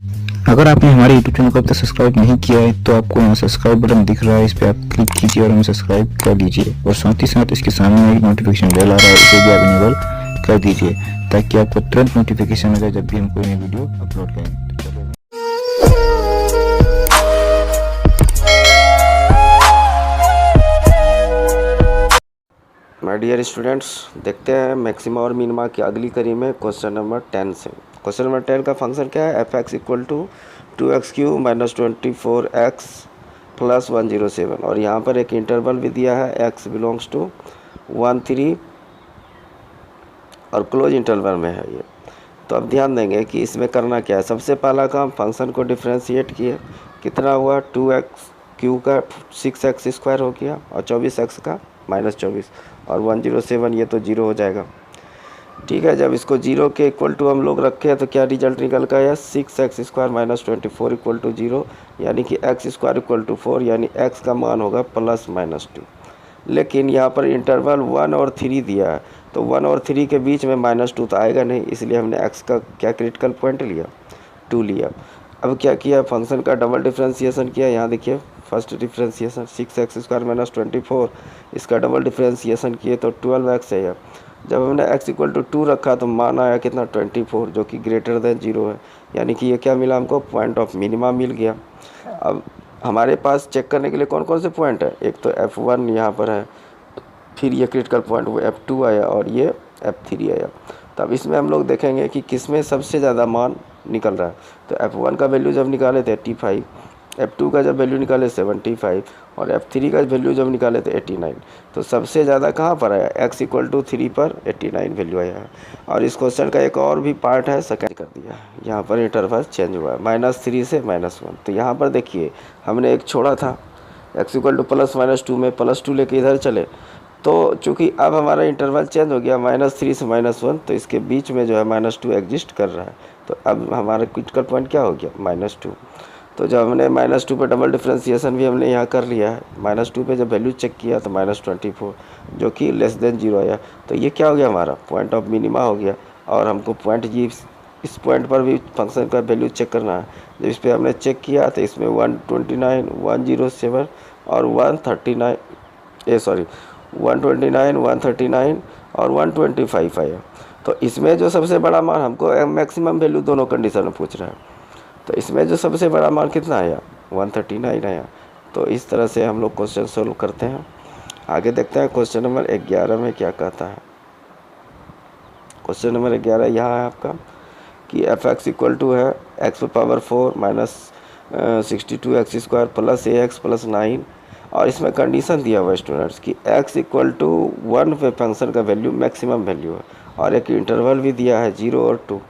अगर आपने हमारे YouTube चैनल को अब तक सब्सक्राइब नहीं किया है तो आपको यहाँ सब्सक्राइब बटन दिख रहा है, इस पर आप क्लिक कीजिए और हमें सब्सक्राइब कर दीजिए। और साथ ही साथ इसके सामने एक नोटिफिकेशन बेल आ रहा है, इसे भी आप इनेबल कर दीजिए ताकि आपको तुरंत नोटिफिकेशन मिले जब भी हम कोई नई वीडियो अपलोड करें। माय डियर स्टूडेंट्स, देखते हैं मैक्सिमा और मिनिमा की अगली कड़ी में क्वेश्चन नंबर 10 से। क्वेश्चन नंबर 10 का फंक्शन क्या है? F x equal to 2x³ minus 24x plus 107 और यहाँ पर एक इंटरवल भी दिया है, x बिलोंग्स टू 1 3 और क्लोज इंटरवल में है ये। तो अब ध्यान देंगे कि इसमें करना क्या है। सबसे पहला काम, फंक्शन को डिफ्रेंशिएट किए। कितना हुआ? 2x³ का 6x² हो गया और 24x का -24 और 107, ये तो 0 हो जाएगा। ठीक है, जब इसको 0 के इक्वल टू हम लोग रखे हैं तो क्या रिजल्ट निकल का है? 6x² माइनस 24 इक्वल टू 0, यानी कि x² इक्वल टू 4, यानी x का मान होगा +-2। लेकिन यहाँ पर इंटरवल 1 और 3 दिया है, तो 1 और 3 के बीच में -2 तो आएगा नहीं, इसलिए हमने x का क्या क्रिटिकल पॉइंट लिया? 2 लिया। अब क्या किया? फंक्शन का डबल डिफ्रेंशिएशन किया। यहाँ देखिए, फर्स्ट डिफ्रेंशिएशन 6x² माइनस 24, इसका डबल डिफ्रेंशिएशन किए तो 12x है। जब हमने x इक्वल टू 2 रखा तो मान आया कितना? 24, जो कि ग्रेटर देन 0 है, यानी कि ये क्या मिला हमको? पॉइंट ऑफ मिनिमा मिल गया। अब हमारे पास चेक करने के लिए कौन कौन से पॉइंट है? एक तो F1 यहाँ पर है, फिर ये क्रिटिकल पॉइंट वो F2 आया और ये F3 आया। तब इसमें हम लोग देखेंगे कि किसमें सबसे ज़्यादा मान निकल रहा है। तो F1 का वैल्यू जब निकाले थे 85, F2 का जब वैल्यू निकाले 75 और F3 का वैल्यू जब निकाले थे 89, तो सबसे ज़्यादा कहाँ पर आया? x इक्वल टू 3 पर 89 वैल्यू आया है। और इस क्वेश्चन का एक और भी पार्ट है, सेकेंड कर दिया है, यहाँ पर इंटरवल चेंज हुआ है -3 से -1। तो यहाँ पर देखिए, हमने एक छोड़ा था x इक्वल टू +-2 में +2 लेके इधर चले, तो चूँकि अब हमारा इंटरवल चेंज हो गया -3 से -1, तो इसके बीच में जो है -2 एग्जिस्ट कर रहा है। तो अब हमारा क्रिटिकल पॉइंट क्या हो गया? -2। तो जब हमने -2 पे डबल डिफ्रेंशिएशन भी हमने यहाँ कर लिया है, -2 पे जब वैल्यू चेक किया तो -24, जो कि <0 आया। तो ये क्या हो गया? हमारा पॉइंट ऑफ मिनिमा हो गया। और हमको पॉइंट जी इस पॉइंट पर भी फंक्शन का वैल्यू चेक करना है। जब इस पर हमने चेक किया तो इसमें 129, 107 और 139 129, 139 और 125 आया। तो इसमें जो सबसे बड़ा मान हमको मैक्सिमम वैल्यू दोनों कंडीशन में पूछ रहा है, तो इसमें जो सबसे बड़ा मान कितना आया? 139 आया। तो इस तरह से हम लोग क्वेश्चन सोल्व करते हैं। आगे देखते हैं क्वेश्चन नंबर 11 में क्या कहता है। क्वेश्चन नंबर 11 यहाँ है आपका कि एफ एक्स इक्वल टू है x⁴ minus 62x² plus ax plus 9, और इसमें कंडीशन दिया हुआ है स्टूडेंट्स कि x इक्वल टू 1 पे फंक्शन का वैल्यू मैक्सिमम वैल्यू है, और एक इंटरवल भी दिया है 0 और 2।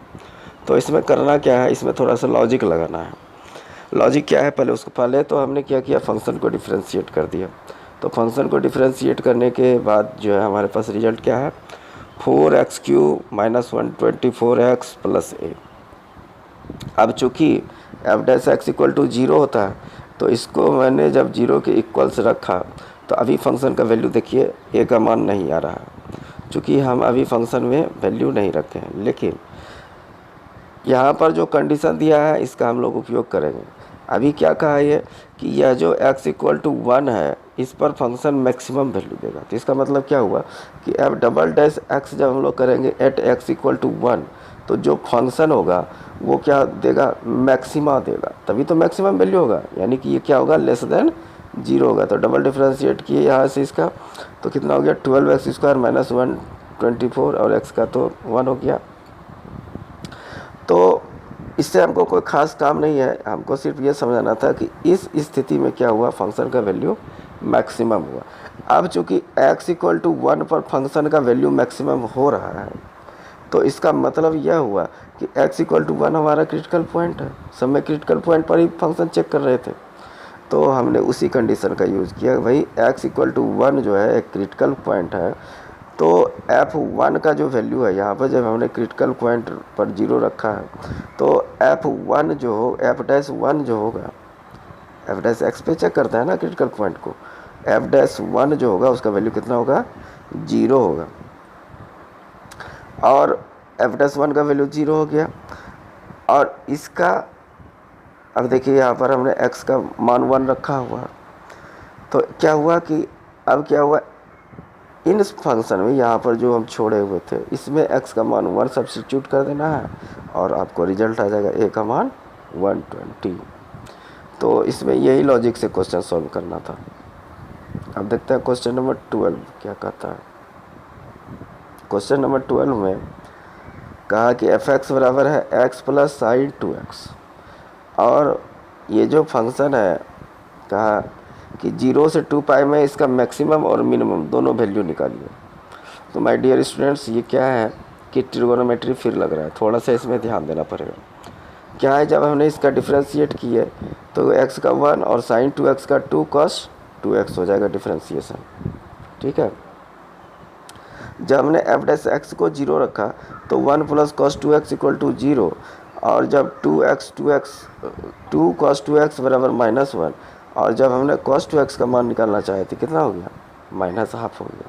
तो इसमें करना क्या है? इसमें थोड़ा सा लॉजिक लगाना है। लॉजिक क्या है? पहले तो हमने क्या किया? फंक्शन को डिफ्रेंशिएट कर दिया। तो फंक्शन को डिफ्रेंशिएट करने के बाद जो है हमारे पास रिजल्ट क्या है? 4x³ minus 124x plus a। अब चूँकि f' इक्वल टू 0 होता है, तो इसको मैंने जब 0 के इक्वल्स रखा तो अभी फंक्शन का वैल्यू देखिए a का मान नहीं आ रहा है, चूँकि हम अभी फंक्शन में वैल्यू नहीं रखे हैं। लेकिन यहाँ पर जो कंडीशन दिया है इसका हम लोग उपयोग करेंगे। अभी क्या कहा है ये कि यह जो x इक्वल टू 1 है, इस पर फंक्शन मैक्सिमम वैल्यू देगा। तो इसका मतलब क्या हुआ कि f'(x) जब हम लोग करेंगे एट x इक्वल टू 1, तो जो फंक्शन होगा वो क्या देगा? मैक्सिमा देगा, तभी तो मैक्सिमम वैल्यू होगा, यानी कि ये क्या होगा? <0 होगा। तो डबल डिफ्रेंशिएट किए यहाँ से इसका, तो कितना हो गया? 12x² माइनस 124 और x का तो 1 हो गया। तो इससे हमको कोई ख़ास काम नहीं है, हमको सिर्फ ये समझाना था कि इस स्थिति में क्या हुआ? फंक्शन का वैल्यू मैक्सिमम हुआ। अब चूँकि x इक्वल टू 1 पर फंक्शन का वैल्यू मैक्सिमम हो रहा है, तो इसका मतलब यह हुआ कि x इक्वल टू 1 हमारा क्रिटिकल पॉइंट है। सब में क्रिटिकल पॉइंट पर ही फंक्शन चेक कर रहे थे, तो हमने उसी कंडीशन का यूज़ किया। भाई x इक्वल टू 1 जो है एक क्रिटिकल पॉइंट है, तो f1 का जो वैल्यू है, यहाँ पर जब हमने क्रिटिकल पॉइंट पर 0 रखा है, तो f1 जो होगा, f' पे चेक करता है ना क्रिटिकल पॉइंट को, f'1 जो होगा उसका वैल्यू कितना होगा? 0 होगा। और f'1 का वैल्यू 0 हो गया, और इसका अब देखिए यहाँ पर हमने x का मान 1 रखा हुआ, तो क्या हुआ कि अब क्या हुआ, इन फंक्शन में यहाँ पर जो हम छोड़े हुए थे इसमें x का मान 1 सब्स्टिट्यूट कर देना है और आपको रिजल्ट आ जाएगा a का मान 120। तो इसमें यही लॉजिक से क्वेश्चन सॉल्व करना था। अब देखते हैं क्वेश्चन नंबर 12 क्या कहता है। क्वेश्चन नंबर 12 में कहा कि f(x) बराबर है x प्लस साइन 2x, और ये जो फंक्शन है कहा कि 0 से 2 पाई में इसका मैक्सिमम और मिनिमम दोनों वैल्यू निकालिए। तो माय डियर स्टूडेंट्स, ये क्या है कि ट्रिगोनोमेट्री फिर लग रहा है, थोड़ा सा इसमें ध्यान देना पड़ेगा। क्या है, जब हमने इसका डिफ्रेंशिएट किए तो x का 1 और साइन 2x का 2 cos 2x हो जाएगा डिफ्रेंशिएशन, ठीक है। जब हमने f(x) को 0 रखा तो 1 plus cos 2x equal to 0, और जब 2 cos 2x बराबर -1, और जब हमने cos 2x का मान निकालना चाहे थे कितना हो गया, -½ हो गया।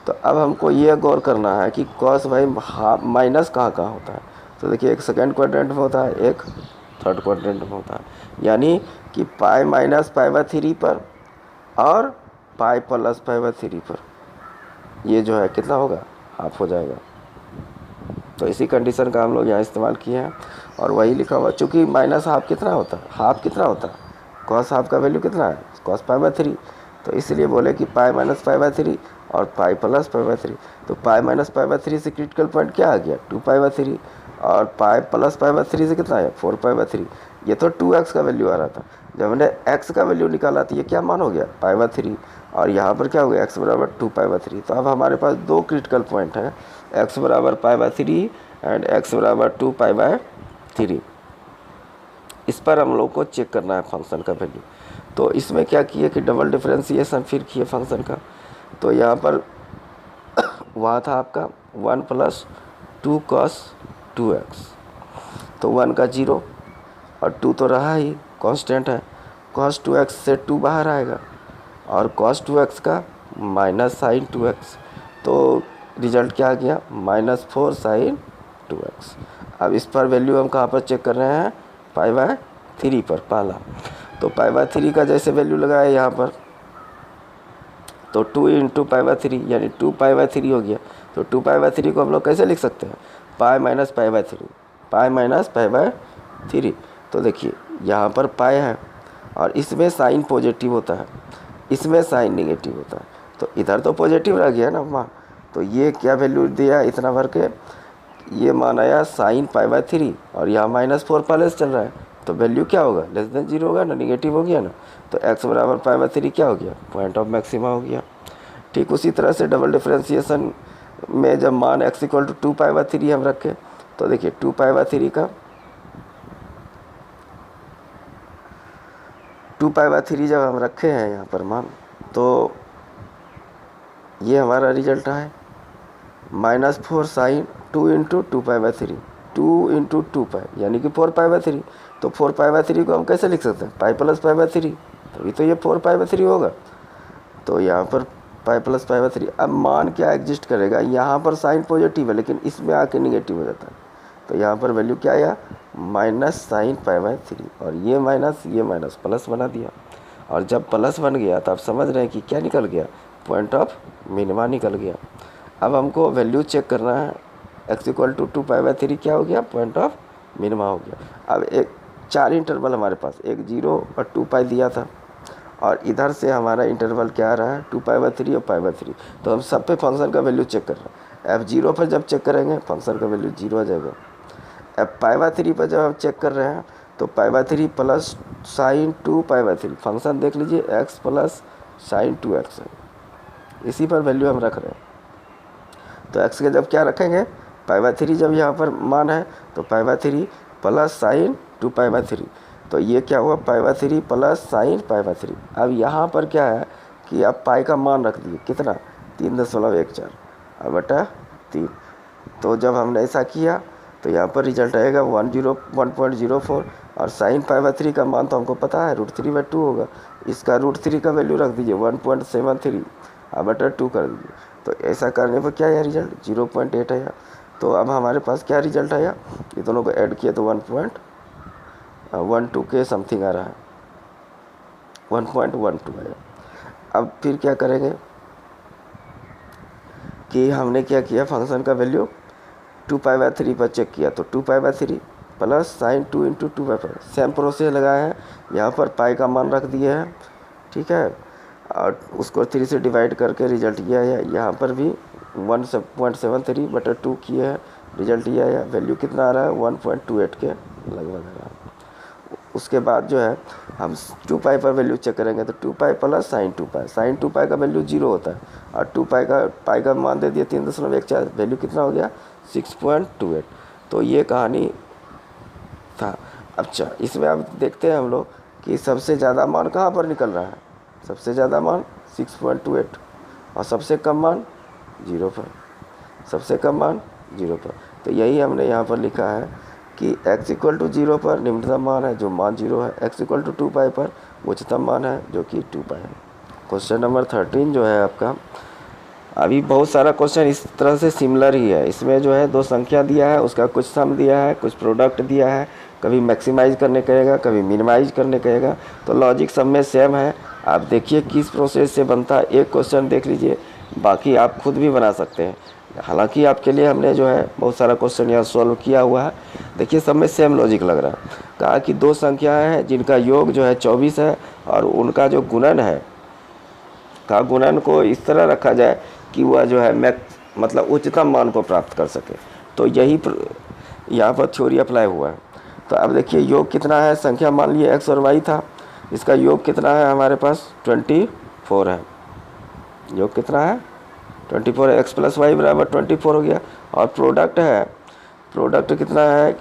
तो अब हमको ये गौर करना है कि cos भाई माइनस कहाँ कहाँ होता है। तो देखिए, एक सेकेंड क्वाड्रेंट में होता है, एक थर्ड क्वाड्रेंट में होता है, यानी कि पाई माइनस π/3 पर और पाई प्लस π/3 पर, ये जो है कितना होगा, हाफ हो जाएगा। तो इसी कंडीशन का हम लोग यहाँ इस्तेमाल किए हैं और वही लिखा हुआ, चूँकि -½ कितना होता है, हाफ कितना होता है, cos हाफ का वैल्यू कितना है, cos π/3, तो इसलिए बोले कि पाई माइनस π/3 और पाई प्लस π/3। तो पाई माइनस π/3 से क्रिटिकल पॉइंट क्या आ गया, 2π/3, और पाई प्लस π/3 से कितना है, 4π/3। ये तो 2x का वैल्यू आ रहा था, जब हमने x का वैल्यू निकाला तो ये क्या मान हो गया, π/3, और यहाँ पर क्या हो गया, x बराबर 2π/3। तो अब हमारे पास दो क्रिटिकल पॉइंट है, x बराबर π/3 एंड x बराबर 2π/3। इस पर हम लोग को चेक करना है फंक्शन का वैल्यू। तो इसमें क्या किए कि डबल डिफरेंशिएशन फिर किए फंक्शन का। तो यहाँ पर वहाँ था आपका 1 प्लस 2 cos 2x, तो 1 का 0 और 2 तो रहा ही, कांस्टेंट है, cos 2x से 2 बाहर आएगा, और cos 2x का माइनस साइन 2x, तो रिजल्ट क्या आ गया, -4 साइन 2x। अब इस पर वैल्यू हम कहाँ पर चेक कर रहे हैं, π/3 पर पहला। तो π/3 का जैसे वैल्यू लगाया यहाँ पर, तो 2 × π/3 यानी 2π/3 हो गया। तो 2π/3 को हम लोग कैसे लिख सकते हैं, पाई माइनस π/3, पाई माइनस π/3। तो देखिए यहाँ पर पाई है और इसमें साइन पॉजिटिव होता है, इसमें साइन नेगेटिव होता है, तो इधर तो पॉजिटिव रह गया ना मान। तो ये क्या वैल्यू दिया इतना भर के, ये मान आया साइन π/3 और यहाँ -4 पहले से चल रहा है, तो वैल्यू क्या होगा, <0 होगा ना, निगेटिव हो गया ना। तो x बराबर π/3 क्या हो गया, पॉइंट ऑफ मैक्सिमा हो गया। ठीक उसी तरह से डबल डिफरेंशिएशन में जब मान x इक्वल टू 2π/3 हम रखें, तो देखिए 2π/3 का 2π/3 जब हम रखे हैं यहाँ पर मान, तो ये हमारा रिजल्ट है -4 साइन 2 × 2π/3, 2 × 2π यानी कि 4π/3। तो 4π/3 को हम कैसे लिख सकते हैं, पाई प्लस π/3, तभी तो ये 4π/3 होगा। तो यहाँ पर पाई प्लस π/3। अब मान क्या एग्जिस्ट करेगा, यहाँ पर साइन पॉजिटिव है लेकिन इसमें आके निगेटिव हो जाता है, तो यहाँ पर वैल्यू क्या आया, माइनस साइन π/3, और ये माइनस प्लस बना दिया। और जब प्लस बन गया तो आप समझ रहे हैं कि क्या निकल गया, पॉइंट ऑफ मिनिमा निकल गया। अब हमको वैल्यू चेक करना है, x इक्वल टू 2π/3 क्या हो गया, पॉइंट ऑफ मिनिमा हो गया। अब एक 4 इंटरवल हमारे पास, एक 0 और 2π दिया था, और इधर से हमारा इंटरवल क्या आ रहा है, 2π/3 और π/3। तो हम सब पे फंक्शन का वैल्यू चेक कर रहे हैं। f0 पर जब चेक करेंगे फंक्शन का वैल्यू 0 आ जाएगा। π/3 पर जब हम चेक कर रहे हैं तो π/3 प्लस साइन 2π/3, फंक्शन देख लीजिए x प्लस साइन 2x है, इसी पर वैल्यू हम रख रहे हैं। तो x के जब क्या रखेंगे, π/3 जब यहाँ पर मान है तो π/3 प्लस साइन 2π/3, तो ये क्या हुआ, π/3 प्लस साइन π/3। अब यहाँ पर क्या है कि अब पाई का मान रख दिए कितना, 3.14 अब बटा 3। तो जब हमने ऐसा किया तो यहाँ पर रिजल्ट आएगा 1.04, और साइन π/3 का मान तो हमको पता है √3/2 होगा, इसका √3 का वैल्यू रख दीजिए 1.73 अब बटा 2 कर दीजिए। तो ऐसा करने पर क्या आया रिजल्ट, 0.8 आया। तो अब हमारे पास क्या रिजल्ट आया, ये दोनों को ऐड किया तो 12 के समथिंग आ रहा है, 1.12 है। अब फिर क्या करेंगे कि हमने क्या किया, फंक्शन का वैल्यू 2π/3 पर चेक किया, तो 2π/3 plus sine 2 into 2π/, same process लगाया है। यहाँ पर पाई का मान रख दिया है, ठीक है, और उसको 3 से डिवाइड करके रिजल्ट किया है। यहाँ पर भी 1.73/2 किए हैं, रिजल्ट ये है। वैल्यू कितना आ रहा है, 1.28 के लगभग आ रहा है। उसके बाद जो है हम 2π पर वैल्यू चेक करेंगे, तो 2π प्लस साइन 2π, साइन 2π का वैल्यू 0 होता है, और 2π का मान दे दिया 3.14, वैल्यू कितना हो गया 6.28। तो ये कहानी था। अच्छा, इसमें अब देखते हैं हम लोग कि सबसे ज़्यादा मान कहाँ पर निकल रहा है। सबसे ज़्यादा मान 6.28 और सबसे कम मान 0 पर, सबसे कम मान 0 पर। तो यही हमने यहाँ पर लिखा है कि x = 0 पर निम्नतम मान है जो मान 0 है, x = 2π पर उच्चतम मान है जो कि 2π है। क्वेश्चन नंबर 13 जो है आपका, अभी बहुत सारा क्वेश्चन इस तरह से सिमिलर ही है। इसमें जो है 2 संख्या दिया है, उसका कुछ सम दिया है, कुछ प्रोडक्ट दिया है, कभी मैक्सिमाइज करने कहेगा, कभी मिनिमाइज करने कहेगा। तो लॉजिक सब में सेम है। आप देखिए किस प्रोसेस से बनता है। एक क्वेश्चन देख लीजिए, बाकी आप खुद भी बना सकते हैं। हालांकि आपके लिए हमने जो है बहुत सारा क्वेश्चन यहाँ सॉल्व किया हुआ है। देखिए सब में सेम लॉजिक लग रहा है। कहा कि 2 संख्याएँ हैं जिनका योग जो है 24 है, और उनका जो गुणन है, का गुणन को इस तरह रखा जाए कि वह जो है मतलब उच्चतम मान को प्राप्त कर सके। तो यही यहाँ पर थ्योरी अप्लाई हुआ है। तो अब देखिए योग कितना है, संख्या मान लिए x और y था, इसका योग कितना है हमारे पास 24 है। योग कितना है 24 है, x + y = 24 हो गया। और प्रोडक्ट है, प्रोडक्ट कितना है,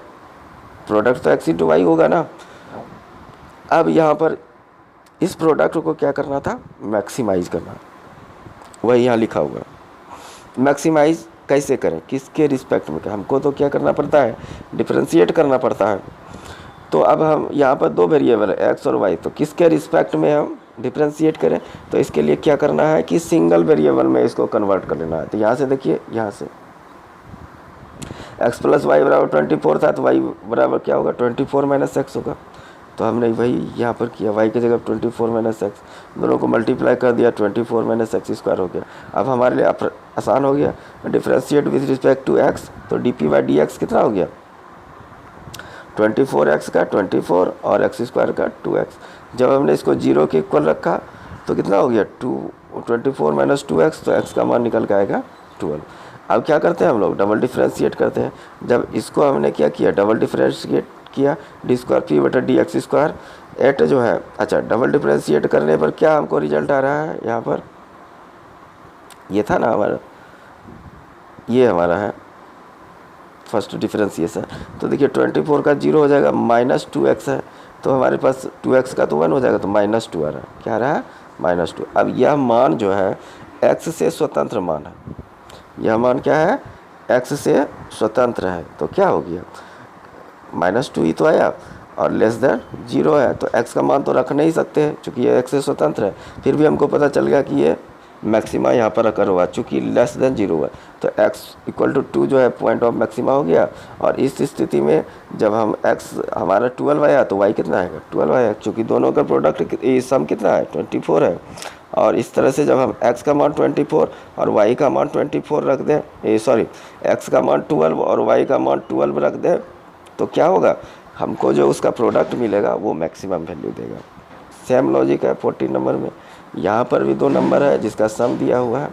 प्रोडक्ट तो x × y होगा ना। अब यहाँ पर इस प्रोडक्ट को क्या करना था, मैक्सिमाइज करना, वही यहाँ लिखा हुआ। मैक्सिमाइज कैसे करें, किसके रिस्पेक्ट में, हमको तो क्या करना पड़ता है, डिफरेंशिएट करना पड़ता है। तो अब हम यहाँ पर 2 वेरिएबल है x और y, तो किसके रिस्पेक्ट में हम डिफरेंशिएट करें। तो इसके लिए क्या करना है कि सिंगल वेरिएबल में इसको कन्वर्ट कर लेना है। तो यहाँ से देखिए, यहाँ से x + y = 24 था, तो y बराबर क्या होगा 24 - x होगा। तो हमने वही यहाँ पर किया, y की जगह 24 - x, दोनों को मल्टीप्लाई कर दिया, 24 - x² हो गया। अब हमारे लिए आसान हो गया, differentiate with respect to x, तो dp/dx कितना हो गया 24x का 24 और x² का 2x। जब हमने इसको 0 के इक्वल रखा तो कितना हो गया 24 - 2x, तो x का मान निकल के आएगा 12। अब क्या करते हैं हम लोग, डबल डिफरेंशिएट करते हैं। जब इसको हमने क्या किया, डबल डिफरेंशिएट किया, d²p/dx², एट जो है, अच्छा डबल डिफरेंशिएट करने पर क्या हमको रिजल्ट आ रहा है, यहाँ पर ये था ना हमारा, ये हमारा है फर्स्ट डिफरेंशिएशन। तो देखिए 24 का 0 हो जाएगा, -2x है, तो हमारे पास 2x का तो 1 हो जाएगा, तो -2 आ रहा है। क्या आ रहा है -2। अब यह मान जो है x से स्वतंत्र मान है, यह मान क्या है x से स्वतंत्र है। तो क्या हो गया -2 ही तो आया, और <0 है, तो x का मान तो रख नहीं सकते हैं चूँकि ये x से स्वतंत्र है। फिर भी हमको पता चल गया कि ये मैक्सिमा यहाँ पर अकर हुआ, चूँकि <0 है, तो x = 2 जो है पॉइंट ऑफ मैक्सिमा हो गया। और इस स्थिति में जब हम x हमारा 12 आया, तो y कितना आएगा 12 आया, चूँकि दोनों का प्रोडक्ट सम कितना है 24 है। और इस तरह से जब हम x का मान 24 और y का मान 24 रख दें, x का मान 12 और y का मान 12 रख दें, तो क्या होगा, हमको जो उसका प्रोडक्ट मिलेगा वो मैक्सिमम वैल्यू देगा। सेम लॉजिक है 14 नंबर में। यहाँ पर भी 2 नंबर है जिसका सम दिया हुआ है,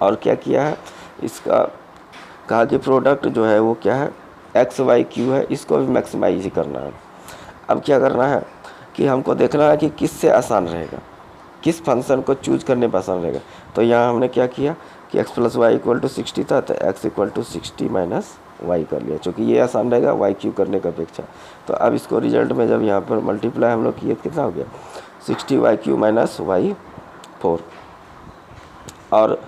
और क्या किया है, इसका कहा कि प्रोडक्ट जो है वो क्या है x y q है, इसको भी मैक्सिमाइज ही करना है। अब क्या करना है कि हमको देखना है कि किससे आसान रहेगा, किस फंक्शन को चूज करने पर आसान रहेगा। तो यहाँ हमने क्या किया कि x + y = 60 था, तो x = 60 - y कर लिया, चूँकि ये आसान रहेगा y q करने का अपेक्षा। तो अब इसको रिजल्ट में जब यहाँ पर मल्टीप्लाई हम लोग किए, कितना हो गया 60y³ - y4। और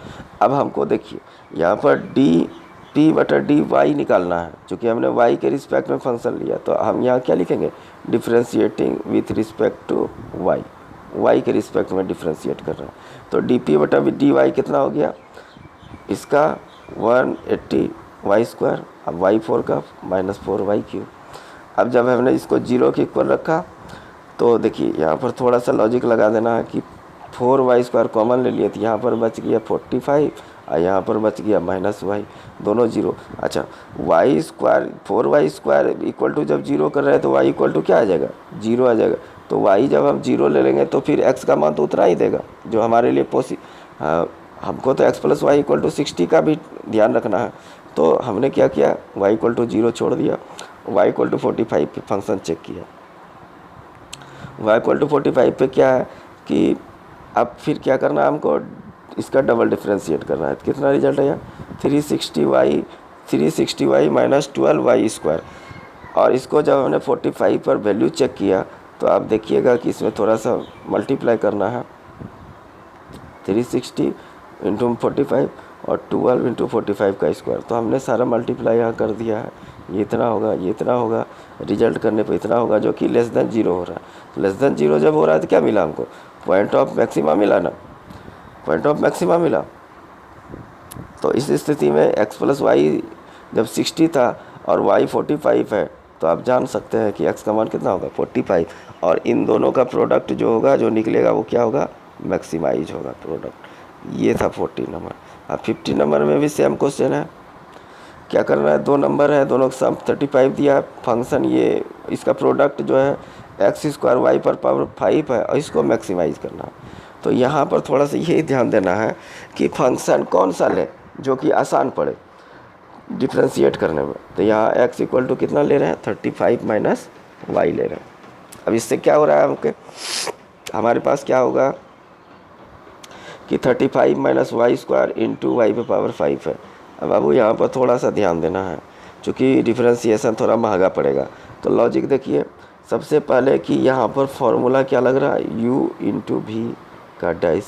अब हमको देखिए यहाँ पर dp/dy निकालना है, क्योंकि हमने y के रिस्पेक्ट में फंक्शन लिया। तो हम यहाँ क्या लिखेंगे, differentiating with respect to y के रिस्पेक्ट में डिफरेंशिएट कर रहे हैं। तो dp/dy कितना हो गया, इसका 180y², अब y4 का -4y³। अब जब हमने इसको 0 के इक्वल रखा तो देखिए यहाँ पर थोड़ा सा लॉजिक लगा देना है कि 4y² कॉमन ले लिए तो यहाँ पर बच गया 45 और यहाँ पर बच गया -y, दोनों 0। अच्छा y² 4y² इक्वल टू जब 0 कर रहे हैं तो y इक्वल टू क्या आ जाएगा, 0 आ जाएगा। तो y जब हम 0 ले लेंगे तो फिर x का मान तो उतना ही देगा जो हमारे लिए हमको तो x + y = 60 का भी ध्यान रखना है। तो हमने क्या किया, y = 0 छोड़ दिया, y = 45 पे फंक्शन चेक किया। y = 45 पे क्या है कि अब फिर क्या करना है, हमको इसका डबल डिफ्रेंशिएट करना है। कितना रिजल्ट आया, 360y - 12y²। और इसको जब हमने 45 पर वैल्यू चेक किया तो आप देखिएगा कि इसमें थोड़ा सा मल्टीप्लाई करना है, 360 × 45 और 12 × 45 का स्क्वायर। तो हमने सारा मल्टीप्लाई यहाँ कर दिया है, ये इतना होगा, ये इतना होगा, रिजल्ट करने पे इतना होगा जो कि <0 हो रहा है। तो <0 जब हो रहा है तो क्या मिला हमको, पॉइंट ऑफ मैक्सिमा मिला ना, पॉइंट ऑफ मैक्सिमा मिला। तो इस स्थिति में x + y जब 60 था और y 45 है तो आप जान सकते हैं कि x का मान कितना होगा, 45। और इन दोनों का प्रोडक्ट जो होगा, जो निकलेगा वो क्या होगा, मैक्सिमाइज होगा प्रोडक्ट। ये था 40 नंबर। अब 50 नंबर में भी सेम क्वेश्चन है। क्या करना है, 2 नंबर है, दोनों का सम 35 दिया है। फंक्शन ये इसका प्रोडक्ट जो है x² y पर पावर 5 है और इसको मैक्सिमाइज करना है। तो यहाँ पर थोड़ा सा यही ध्यान देना है कि फंक्शन कौन सा लें जो कि आसान पड़े डिफ्रेंशिएट करने में। तो यहाँ x = कितना ले रहे हैं, 35 - y ले रहे हैं। अब इससे क्या हो रहा है, हमारे पास क्या होगा कि 35 - y² × y पे पावर 5 है। अब बाबू यहाँ पर थोड़ा सा ध्यान देना है, क्योंकि डिफ्रेंशिएशन थोड़ा महंगा पड़ेगा। तो लॉजिक देखिए, सबसे पहले कि यहाँ पर फॉर्मूला क्या लग रहा है, u × v का डाइस।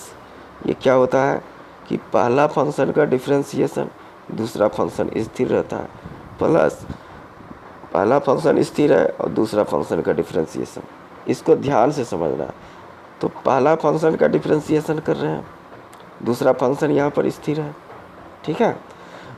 ये क्या होता है कि पहला फंक्शन का डिफ्रेंशिएशन दूसरा फंक्शन स्थिर रहता है, प्लस पहला फंक्शन स्थिर है और दूसरा फंक्शन का डिफ्रेंशिएशन। इसको ध्यान से समझना है। तो पहला फंक्शन का डिफ्रेंशिएशन कर रहे हैं, दूसरा फंक्शन यहाँ पर स्थिर है, ठीक है।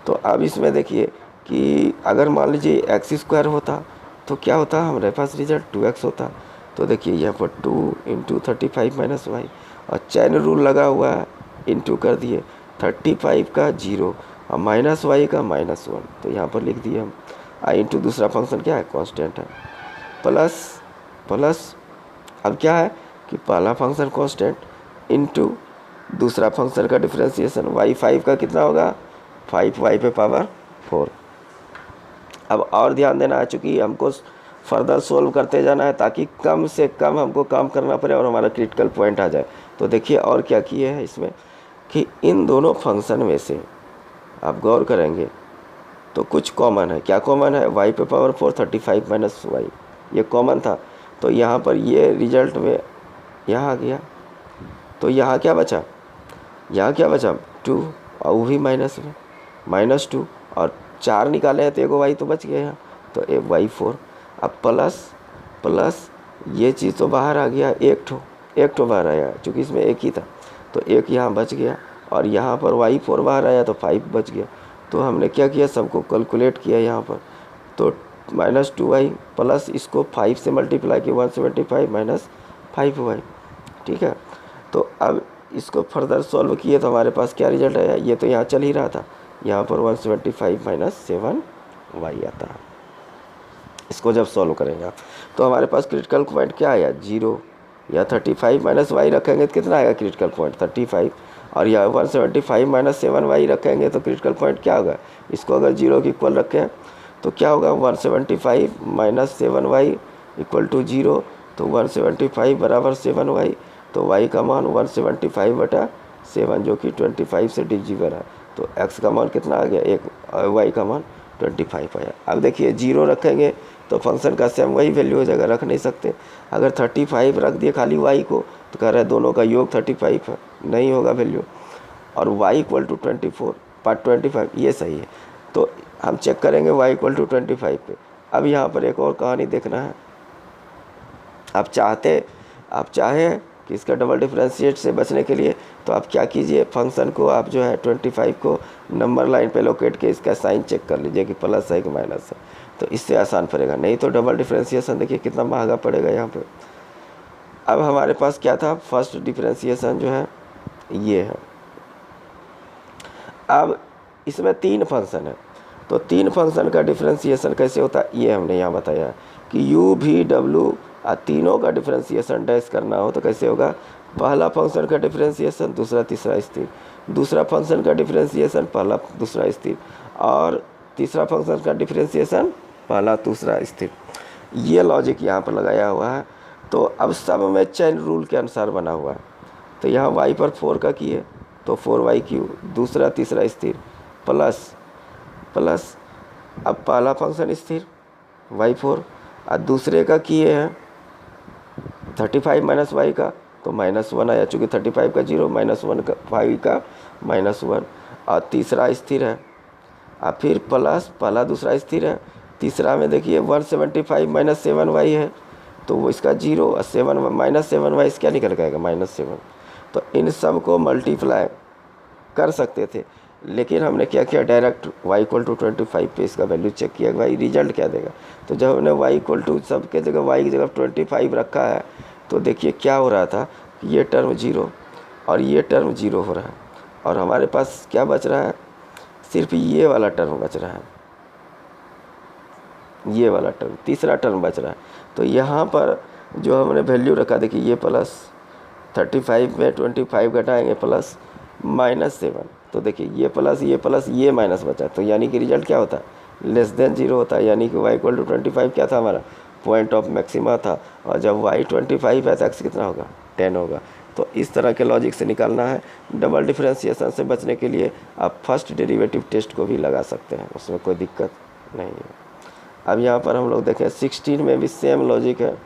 तो अब इसमें देखिए कि अगर मान लीजिए x² होता तो क्या होता, हमारे पास रिजल्ट 2x होता। तो देखिए यहाँ पर 2 × 35 - y और चैन रूल लगा हुआ है, इंटू कर दिए 35 का 0 और -y का -1। तो यहाँ पर लिख दिए हम, इंटू दूसरा फंक्शन क्या है, कांस्टेंट है, प्लस अब क्या है कि पहला फंक्शन कांस्टेंट इंटू दूसरा फंक्शन का डिफ्रेंशिएशन y5 का कितना होगा, 5y पे पावर 4। अब और ध्यान देना है, चूँकि हमको फर्दर सोल्व करते जाना है ताकि कम से कम हमको काम करना पड़े और हमारा क्रिटिकल पॉइंट आ जाए। तो देखिए और क्या किए हैं इसमें कि इन दोनों फंक्शन में से आप गौर करेंगे तो कुछ कॉमन है। क्या कॉमन है, y पे पावर 4 35 - y, ये कॉमन था। तो यहाँ पर ये रिजल्ट में यहाँ आ गया, तो यहाँ क्या बचा, 2 और वो भी माइनस में -2 और 4 निकाले हैं तो एगो y तो बच गया यहाँ, तो y4। अब प्लस ये चीज़ तो बाहर आ गया, एक ठो बाहर आया चूँकि इसमें एक ही था, तो एक यहाँ बच गया और यहाँ पर y4 बाहर आया तो 5 बच गया। तो हमने क्या किया, सबको कैलकुलेट किया यहाँ पर, तो -2y प्लस इसको 5 से मल्टीप्लाई किया 175 - 5y, ठीक है। तो अब इसको फर्दर सॉल्व किए तो हमारे पास क्या रिजल्ट आया, ये तो यहाँ चल ही रहा था, यहाँ पर 175 - 7y आता है। इसको जब सॉल्व करेंगे आप तो हमारे पास क्रिटिकल पॉइंट क्या आया, 0 या 35 - y रखेंगे तो कितना आएगा क्रिटिकल पॉइंट 35, और या 175 - 7y रखेंगे तो क्रिटिकल पॉइंट क्या होगा। इसको अगर 0 के इक्वल रखें तो क्या होगा, 175 - 7y = 0, तो 175 = 7y, तो y का मान 175/7 जो कि 25 से डिविजिबल है। तो x का मान कितना आ गया, y का मान 25 आया। अब देखिए 0 रखेंगे तो फंक्शन का सेम वही वैल्यू हो जाएगा, रख नहीं सकते। अगर 35 रख दिए खाली y को तो कह रहा है दोनों का योग 35 है, नहीं होगा वैल्यू। और y = 24 पार्ट 25, ये सही है। तो हम चेक करेंगे y = 25 पे। अब यहाँ पर एक और कहानी देखना है, आप चाहें कि इसका डबल डिफरेंशिएट से बचने के लिए तो आप क्या कीजिए, फंक्शन को आप जो है 25 को नंबर लाइन पे लोकेट के इसका साइन चेक कर लीजिए कि प्लस है कि माइनस है, तो इससे आसान पड़ेगा। नहीं तो डबल डिफ्रेंशिएशन देखिए कितना महंगा पड़ेगा यहाँ पे। अब हमारे पास क्या था, फर्स्ट डिफ्रेंशिएशन जो है ये है। अब इसमें 3 फंक्शन है, तो 3 फंक्शन का डिफ्रेंशिएशन कैसे होता है ये हमने यहाँ बताया है कि यू भी डब्ल्यू तीनों का डिफ्रेंशिएशन डैश करना हो तो कैसे होगा, पहला फंक्शन का डिफ्रेंशिएशन दूसरा तीसरा स्थिर, दूसरा फंक्शन का डिफ्रेंशिएशन पहला दूसरा स्थिर, और तीसरा फंक्शन का डिफ्रेंशिएशन पहला दूसरा स्थिर। ये लॉजिक यहाँ पर लगाया हुआ है। तो अब सब में चेन रूल के अनुसार बना हुआ है। तो यहाँ y पर 4 का किए तो 4y3 दूसरा तीसरा स्थिर प्लस प्लस, अब पहला फंक्शन स्थिर y4 और दूसरे का किए हैं 35 माइनस वाई का तो -1 आया, चूँकि 35 का 0 -1 का 5 का -1, और तीसरा स्थिर है और फिर प्लस पहला दूसरा स्थिर है, तीसरा में देखिए 175 माइनस 7y है तो वो इसका 0 और 7 माइनस 7y क्या निकल के आएगा -7। तो इन सब को मल्टीप्लाई कर सकते थे, लेकिन हमने क्या किया, डायरेक्ट y = 25 पे इसका वैल्यू चेक किया भाई रिजल्ट क्या देगा। तो जब हमने y = सब के जगह y की जगह 25 रखा है तो देखिए क्या हो रहा था, ये टर्म 0 और ये टर्म 0 हो रहा है, और हमारे पास क्या बच रहा है, सिर्फ ये वाला टर्म बच रहा है, ये वाला टर्म तीसरा टर्म बच रहा है। तो यहाँ पर जो हमने वैल्यू रखा देखिए ये प्लस 35 में 25 घटाएंगे प्लस -7, तो देखिए ये प्लस ये माइनस बचा, तो यानी कि रिजल्ट क्या होता है, <0 होता है, यानी कि y = 25 क्या था हमारा, पॉइंट ऑफ मैक्सिमा था, और जब y 25 है तो x कितना होगा, 10 होगा। तो इस तरह के लॉजिक से निकालना है। डबल डिफरेंशिएशन से बचने के लिए आप फर्स्ट डेरिवेटिव टेस्ट को भी लगा सकते हैं, उसमें कोई दिक्कत नहीं है। अब यहाँ पर हम लोग देखें 16 में भी सेम लॉजिक है,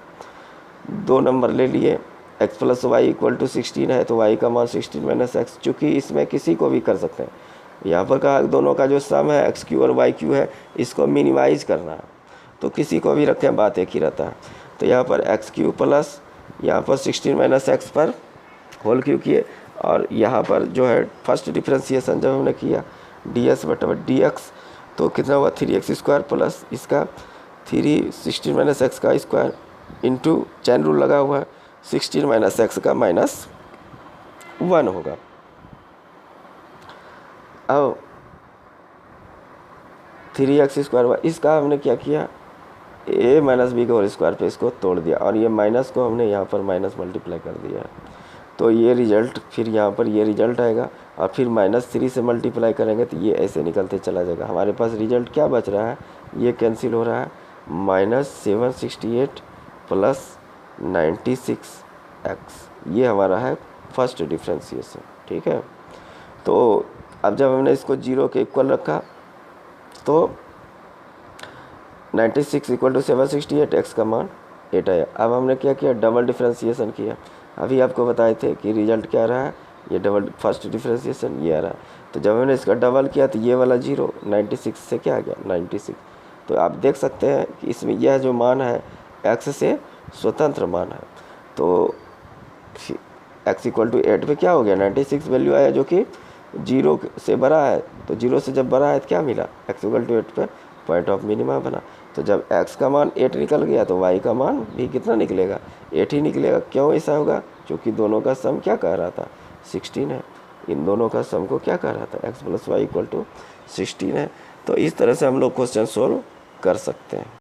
2 नंबर ले लिए, x + y = 16 है तो y का मान 16 - x, चूँकि इसमें किसी को भी कर सकते हैं। यहाँ पर कहा दोनों का जो सम है xq और yq है इसको मिनिमाइज़ करना है, तो किसी को भी रखें बात एक ही रहता है। तो यहाँ पर xq प्लस यहाँ पर 16 - x पर होल क्यू किए, और यहाँ पर जो है फर्स्ट डिफ्रेंशिएशन जब हमने किया ds/dx तो कितना हुआ 3x² प्लस इसका 16 - x का स्क्वायर इंटू चैन रूल लगा हुआ है 16 - x का -1 होगा। अब 3x² इसका हमने क्या किया, a - b के होल स्क्वायर पे इसको तोड़ दिया, और ये माइनस को हमने यहाँ पर माइनस मल्टीप्लाई कर दिया है, तो ये रिजल्ट फिर यहाँ पर ये रिजल्ट आएगा, और फिर -3 से मल्टीप्लाई करेंगे तो ये ऐसे निकलते चला जाएगा। हमारे पास रिजल्ट क्या बच रहा है, ये कैंसिल हो रहा है, -768 प्लस 96x, ये हमारा है फर्स्ट डिफ्रेंशिएशन। ठीक है, तो अब जब हमने इसको 0 के इक्वल रखा तो 96 = 768, x का मान 8 आया। अब हमने क्या किया, डबल डिफ्रेंशिएशन किया। अभी आपको बताए थे कि रिजल्ट क्या रहा है, ये डबल फर्स्ट डिफ्रेंशिएशन ये आ रहा है। तो जब हमने इसका डबल किया तो ये वाला 0 96 से क्या आ गया 96। तो आप देख सकते हैं कि इसमें यह जो मान है x से स्वतंत्र मान है, तो x = 8 पे क्या हो गया 96 वैल्यू आया, जो कि 0 से बड़ा है। तो 0 से जब बड़ा है तो क्या मिला, x = 8 पे पॉइंट ऑफ मिनिमा बना। तो जब x का मान 8 निकल गया तो y का मान भी कितना निकलेगा, 8 ही निकलेगा। क्यों ऐसा होगा, क्योंकि दोनों का सम क्या कह रहा था 16 है, इन दोनों का सम को क्या कह रहा था x + y = 16 है। तो इस तरह से हम लोग क्वेश्चन सोल्व कर सकते हैं।